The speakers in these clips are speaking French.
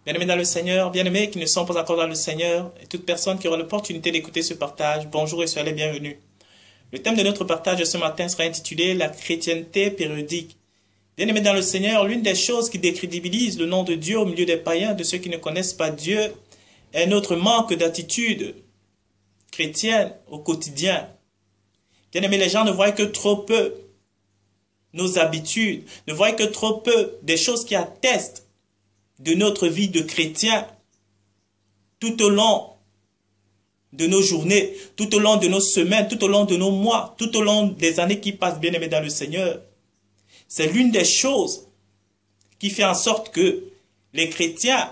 Bien-aimés dans le Seigneur, bien-aimés qui ne sont pas encore dans le Seigneur, et toute personne qui aura l'opportunité d'écouter ce partage, bonjour et soyez les bienvenus. Le thème de notre partage de ce matin sera intitulé « La chrétienté périodique ». Bien-aimés dans le Seigneur, l'une des choses qui décrédibilise le nom de Dieu au milieu des païens, de ceux qui ne connaissent pas Dieu, est notre manque d'attitude chrétienne au quotidien. Bien-aimés, les gens ne voient que trop peu nos habitudes, ne voient que trop peu des choses qui attestent de notre vie de chrétien tout au long de nos journées, tout au long de nos semaines, tout au long de nos mois, tout au long des années qui passent, bien-aimés dans le Seigneur. C'est l'une des choses qui fait en sorte que les chrétiens,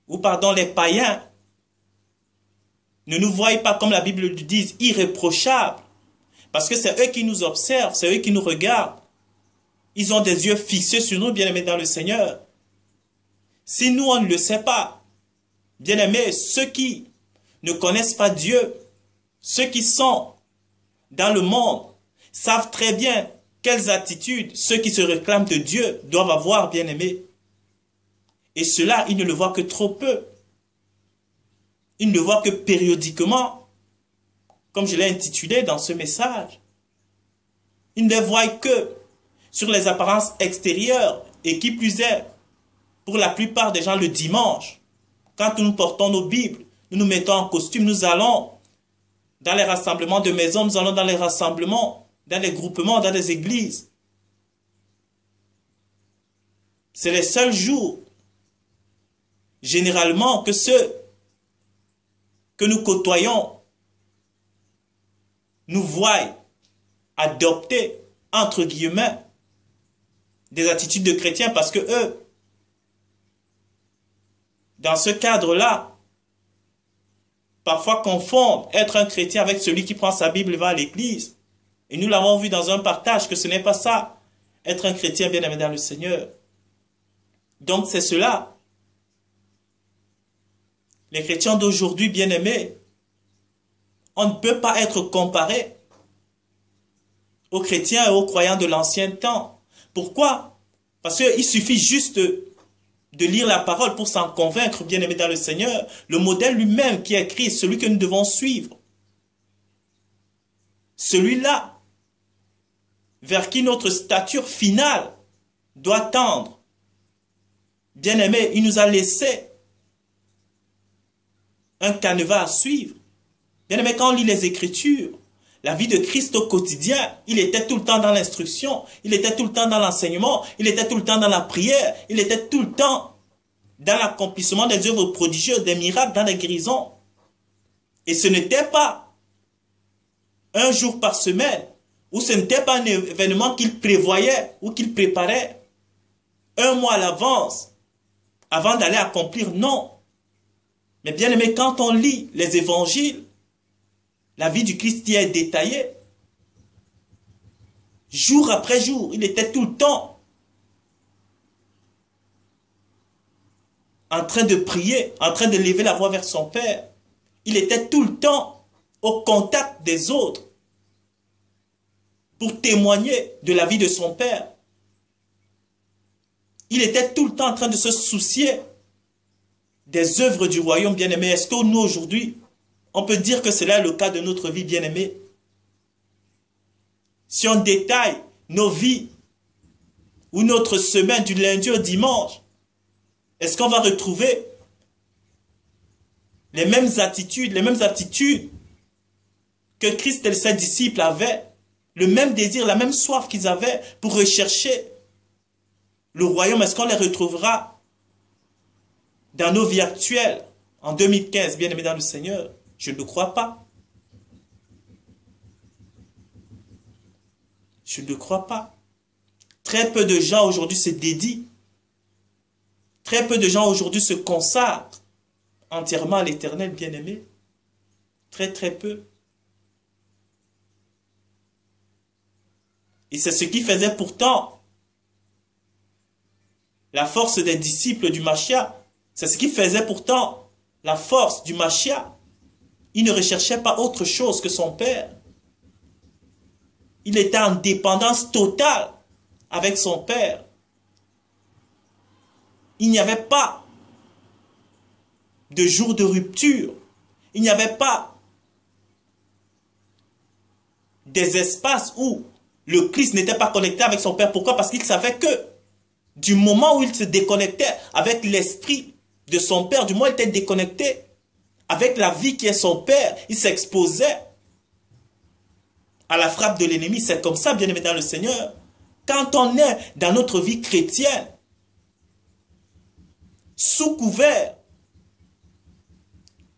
ou pardon, les païens, ne nous voient pas, comme la Bible le dit, irréprochables. Parce que c'est eux qui nous observent, c'est eux qui nous regardent. Ils ont des yeux fixés sur nous, bien-aimés dans le Seigneur. Si nous, on ne le sait pas, bien-aimés, ceux qui ne connaissent pas Dieu, ceux qui sont dans le monde, savent très bien quelles attitudes ceux qui se réclament de Dieu doivent avoir, bien-aimés. Et cela, ils ne le voient que trop peu. Ils ne le voient que périodiquement, comme je l'ai intitulé dans ce message. Ils ne voient que sur les apparences extérieures, et qui plus est, pour la plupart des gens le dimanche, quand nous portons nos Bibles, nous nous mettons en costume, nous allons dans les rassemblements de maisons, nous allons dans les rassemblements, dans les groupements, dans les églises. C'est les seuls jours, généralement, que ceux que nous côtoyons nous voient adopter, entre guillemets, des attitudes de chrétiens parce que eux, dans ce cadre-là, parfois confondent être un chrétien avec celui qui prend sa Bible et va à l'église. Et nous l'avons vu dans un partage que ce n'est pas ça, être un chrétien bien-aimé dans le Seigneur. Donc c'est cela. Les chrétiens d'aujourd'hui bien-aimés, on ne peut pas être comparé aux chrétiens et aux croyants de l'ancien temps. Pourquoi? Parce qu'il suffit juste de lire la parole pour s'en convaincre, bien-aimé dans le Seigneur. Le modèle lui-même qui est Christ, celui que nous devons suivre. Celui-là, vers qui notre stature finale doit tendre. Bien-aimé, il nous a laissé un canevas à suivre. Bien-aimé, quand on lit les Écritures, la vie de Christ au quotidien, il était tout le temps dans l'instruction, il était tout le temps dans l'enseignement, il était tout le temps dans la prière, il était tout le temps dans l'accomplissement des œuvres prodigieuses, des miracles, dans les guérisons. Et ce n'était pas un jour par semaine, ou ce n'était pas un événement qu'il prévoyait ou qu'il préparait un mois à l'avance, avant d'aller accomplir, non. Mais bien aimé, quand on lit les évangiles, la vie du Christ y est détaillée. Jour après jour, il était tout le temps en train de prier, en train de lever la voix vers son Père. Il était tout le temps au contact des autres pour témoigner de la vie de son Père. Il était tout le temps en train de se soucier des œuvres du royaume, bien-aimé. Est-ce que nous, aujourd'hui, on peut dire que cela est le cas de notre vie, bien-aimée? Si on détaille nos vies ou notre semaine du lundi au dimanche, est-ce qu'on va retrouver les mêmes attitudes que Christ et ses disciples avaient, le même désir, la même soif qu'ils avaient pour rechercher le royaume? Est-ce qu'on les retrouvera dans nos vies actuelles, en 2015, bien-aimés dans le Seigneur? Je ne crois pas. Je ne crois pas. Très peu de gens aujourd'hui se dédient. Très peu de gens aujourd'hui se consacrent entièrement à l'Éternel, bien-aimé. Très, très peu. Et c'est ce qui faisait pourtant la force des disciples du Mashiach. C'est ce qui faisait pourtant la force du Mashiach. Il ne recherchait pas autre chose que son Père. Il était en dépendance totale avec son Père. Il n'y avait pas de jour de rupture. Il n'y avait pas des espaces où le Christ n'était pas connecté avec son Père. Pourquoi? Parce qu'il savait que du moment où il se déconnectait avec l'esprit de son Père, du moment où il était déconnecté avec la vie qui est son Père, il s'exposait à la frappe de l'ennemi. C'est comme ça, bien-aimé dans le Seigneur. Quand on est dans notre vie chrétienne, sous couvert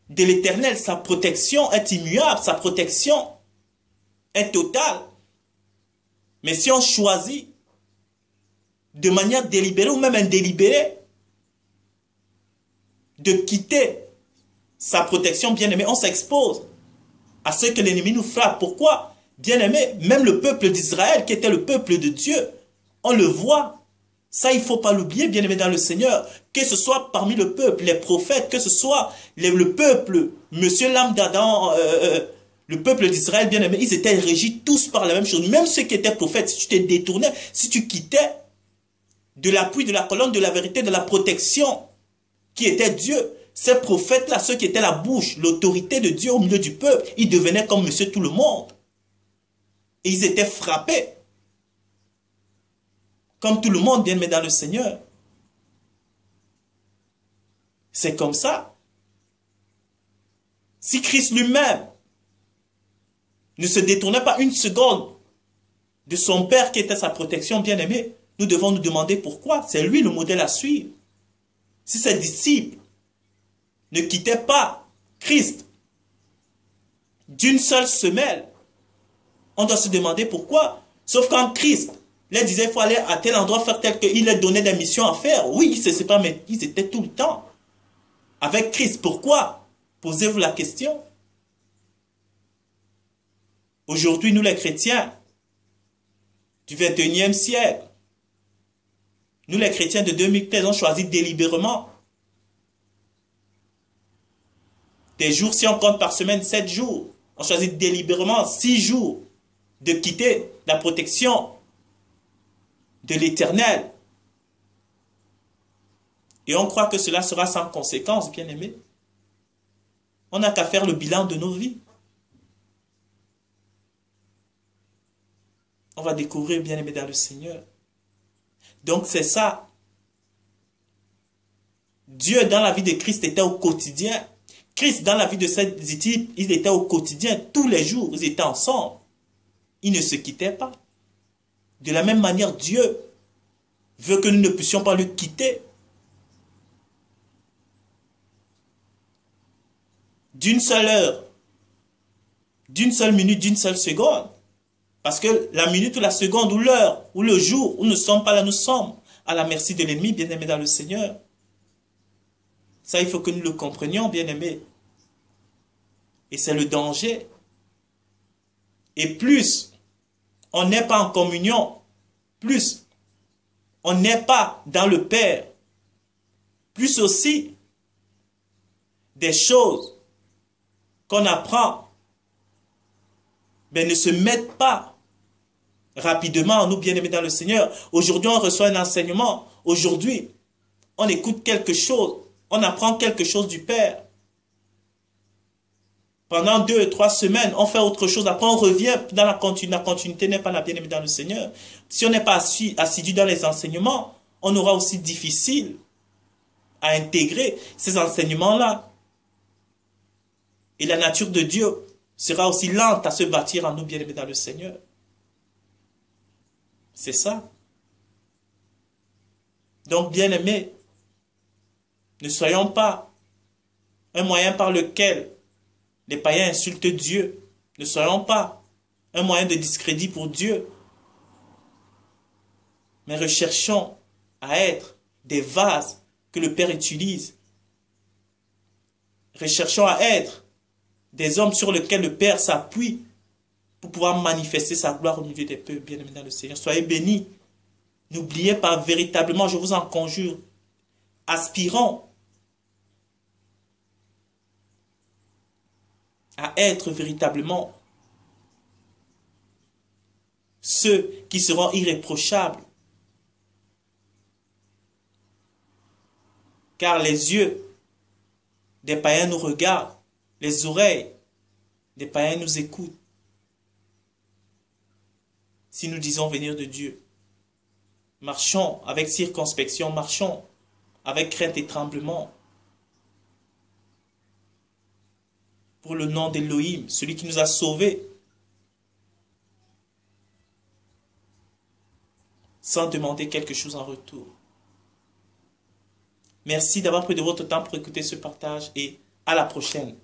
de l'Éternel, sa protection est immuable, sa protection est totale. Mais si on choisit de manière délibérée ou même indélibérée de quitter sa protection, bien-aimé, on s'expose à ce que l'ennemi nous frappe. Pourquoi? Bien-aimé, même le peuple d'Israël, qui était le peuple de Dieu, on le voit. Ça, il ne faut pas l'oublier, bien-aimé dans le Seigneur. Que ce soit parmi le peuple, les prophètes, que ce soit le peuple, Monsieur l'âme d'Adam, le peuple d'Israël, bien-aimé, ils étaient régis tous par la même chose. Même ceux qui étaient prophètes, si tu te détournais, si tu quittais de l'appui, de la colonne, de la vérité, de la protection qui était Dieu, ces prophètes-là, ceux qui étaient la bouche, l'autorité de Dieu au milieu du peuple, ils devenaient comme monsieur tout le monde. Et ils étaient frappés. Comme tout le monde, bien aimé dans le Seigneur. C'est comme ça. Si Christ lui-même ne se détournait pas une seconde de son Père qui était sa protection, bien aimé, nous devons nous demander pourquoi. C'est lui le modèle à suivre. Si ses disciples ne quittaient pas Christ d'une seule semelle, on doit se demander pourquoi. Sauf quand Christ leur disait il faut aller à tel endroit faire tel qu'il leur donnait des missions à faire. Oui, c'est pas, mais ils étaient tout le temps avec Christ. Pourquoi? Posez-vous la question. Aujourd'hui, nous les chrétiens du 21e siècle, nous les chrétiens de 2013, on choisit délibérément des jours, si on compte par semaine 7 jours, on choisit délibérément 6 jours de quitter la protection de l'Éternel. Et on croit que cela sera sans conséquence, bien-aimés. On n'a qu'à faire le bilan de nos vies. On va découvrir, bien-aimés dans le Seigneur. Donc c'est ça. Dieu dans la vie de Christ était au quotidien. Christ dans la vie de ses disciples, il était au quotidien, tous les jours, ils étaient ensemble. Ils ne se quittaient pas. De la même manière, Dieu veut que nous ne puissions pas le quitter. D'une seule heure, d'une seule minute, d'une seule seconde. Parce que la minute ou la seconde ou l'heure ou le jour où nous ne sommes pas là, nous sommes à la merci de l'ennemi, bien-aimé dans le Seigneur. Ça, il faut que nous le comprenions, bien-aimés. Et c'est le danger. Et plus on n'est pas en communion, plus on n'est pas dans le Père, plus aussi des choses qu'on apprend ne se mettent pas rapidement en nous, bien-aimés dans le Seigneur. Aujourd'hui, on reçoit un enseignement. Aujourd'hui, on écoute quelque chose. On apprend quelque chose du Père. Pendant 2, 3 semaines, on fait autre chose. Après, on revient dans la continuité. La continuité n'est pas la bien-aimée dans le Seigneur. Si on n'est pas assidu dans les enseignements, on aura aussi difficile à intégrer ces enseignements-là. Et la nature de Dieu sera aussi lente à se bâtir en nous, bien-aimés dans le Seigneur. C'est ça. Donc, bien-aimés, ne soyons pas un moyen par lequel les païens insultent Dieu. Ne soyons pas un moyen de discrédit pour Dieu. Mais recherchons à être des vases que le Père utilise. Recherchons à être des hommes sur lesquels le Père s'appuie pour pouvoir manifester sa gloire au milieu des peuples, bien-aimés dans le Seigneur. Soyez bénis. N'oubliez pas véritablement, je vous en conjure, aspirons à être véritablement ceux qui seront irréprochables. Car les yeux des païens nous regardent, les oreilles des païens nous écoutent. Si nous disons venir de Dieu, marchons avec circonspection, marchons avec crainte et tremblement. Pour le nom d'Élohim, celui qui nous a sauvés, sans demander quelque chose en retour. Merci d'avoir pris de votre temps pour écouter ce partage et à la prochaine.